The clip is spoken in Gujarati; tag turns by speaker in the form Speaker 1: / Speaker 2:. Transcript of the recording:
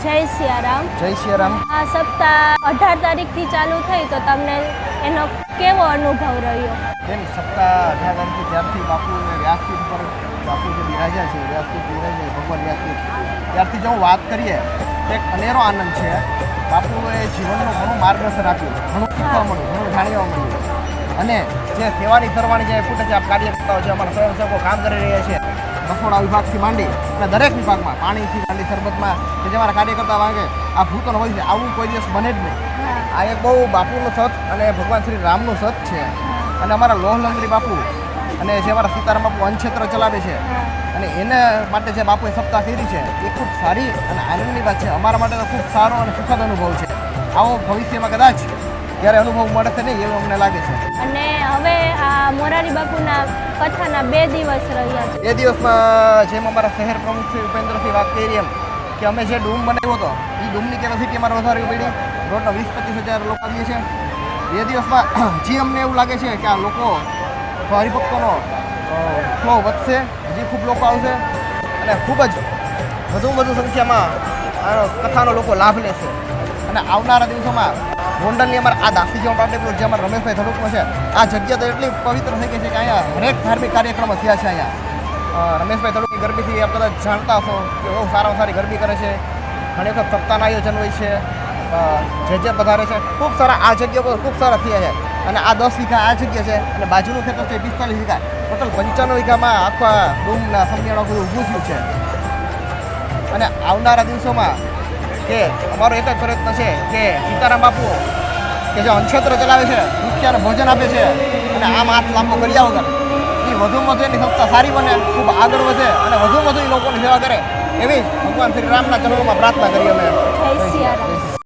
Speaker 1: જય સિયારામ.
Speaker 2: જય સિયારામ.
Speaker 1: આ સપ્તાહ 18 તારીખથી ચાલુ થઈ તો તમને એનો કેવો અનુભવ રહ્યો?
Speaker 2: બેન, સપ્તાહ 18 તારીખે જ્યારથી બાપુને વ્યાસપીઠ પર બાપુ જે બિરાજ્યા છે, વ્યાસપીઠ બિરાજ્યા ભગવાન વ્યાસપીઠ, ત્યારથી જો વાત કરીએ એક અનેરો આનંદ છે. બાપુએ જીવનનું ઘણું માર્ગદર્શન આપ્યું, ઘણું શીખવા મળ્યું, ઘણું જાણવા મળ્યું. અને જે સેવાની સરવાણી જે ફૂટે છે, આ કાર્યકર્તાઓ છે, અમારા સ્વયંસેવકો કામ કરી રહ્યા છે, રસોડા વિભાગથી માંડી અને દરેક વિભાગમાં, પાણીથી માંડી શરબતમાં, કે જે અમારા કાર્યકર્તા વાગે આ ભૂતોનો હોય છે, આવું કોઈ દિવસ બને જ નહીં. આ એક બહુ બાપુનું સત અને ભગવાન શ્રી રામનું સત છે. અને અમારા લોહલંગરી બાપુ અને જે અમારા સીતારામ બાપુ અન્નક્ષેત્ર ચલાવે છે, અને એના માટે જે બાપુએ સપ્તાહ કરી છે એ ખૂબ સારી અને આનંદની વાત છે. અમારા માટે તો ખૂબ સારો અને સુખદ અનુભવ છે. આવો ભવિષ્યમાં કદાચ જ્યારે અનુભવ મળશે નહીં એવું અમને લાગે છે.
Speaker 1: અને હવે આ મોરારી બાપુના કથાના 2 દિવસ રહ્યા છે.
Speaker 2: એ દિવસમાં જેમ અમારા શહેર પ્રમુખ શ્રી ઉપેન્દ્રસિંહ વાત કરી એમ કે અમે જે ડૂમ બનાવ્યો હતો એ ડૂમની કેપેસિટી અમારે વધારવી પડી. રોજના 20-25 હજાર લોકો આવીએ છીએ. એ દિવસમાં જે અમને એવું લાગે છે કે આ લોકો હરિભક્તોનો ફ્લો વધશે, હજી ખૂબ લોકો આવશે અને ખૂબ જ વધુ સંખ્યામાં આનો કથાનો લોકો લાભ લેશે. અને આવનારા દિવસોમાં ગોંડલની અમારા આ દાસીજીઓ પાટેપુર જે અમારા રમેશભાઈ ધડુકનો છે, આ જગ્યા તો એટલી પવિત્ર થઈ ગઈ છે કે અહીંયા હરેક ધાર્મિક કાર્યક્રમો થયા છે. અહીંયા રમેશભાઈ ધડુકની ગરબીથી આપ કદાચ જાણતા હશો કે બહુ સારામાં સારી ગરબી કરે છે. ઘણી વખત સપ્તાહના આયોજન હોય છે, જે પધારે છે. ખૂબ સારા આ જગ્યા પર ખૂબ સારા થયા છે. અને આ 10 વીઘા આ જગ્યા છે અને બાજુનું ખેતર છે 45 વીઘા. ટોટલ 95 વીઘામાં આખા ડૂમના સમયણો બધું ઊભું થયું છે. અને આવનારા દિવસોમાં કે અમારો એક જ પ્રયત્ન છે કે સીતારામ બાપુ કે જે અન્નક્ષેત્ર ચલાવે છે, ભૂખ્યાને ભોજન આપે છે અને આમ હાથ લાંબો કર્યા વગર એ વધુમાં વધુ એની સંસ્થા સારી બને, ખૂબ આગળ વધે અને વધુ એ લોકોની સેવા કરે એવી ભગવાન શ્રી રામના ચરણોમાં પ્રાર્થના કરી અમે.
Speaker 1: જય સિયા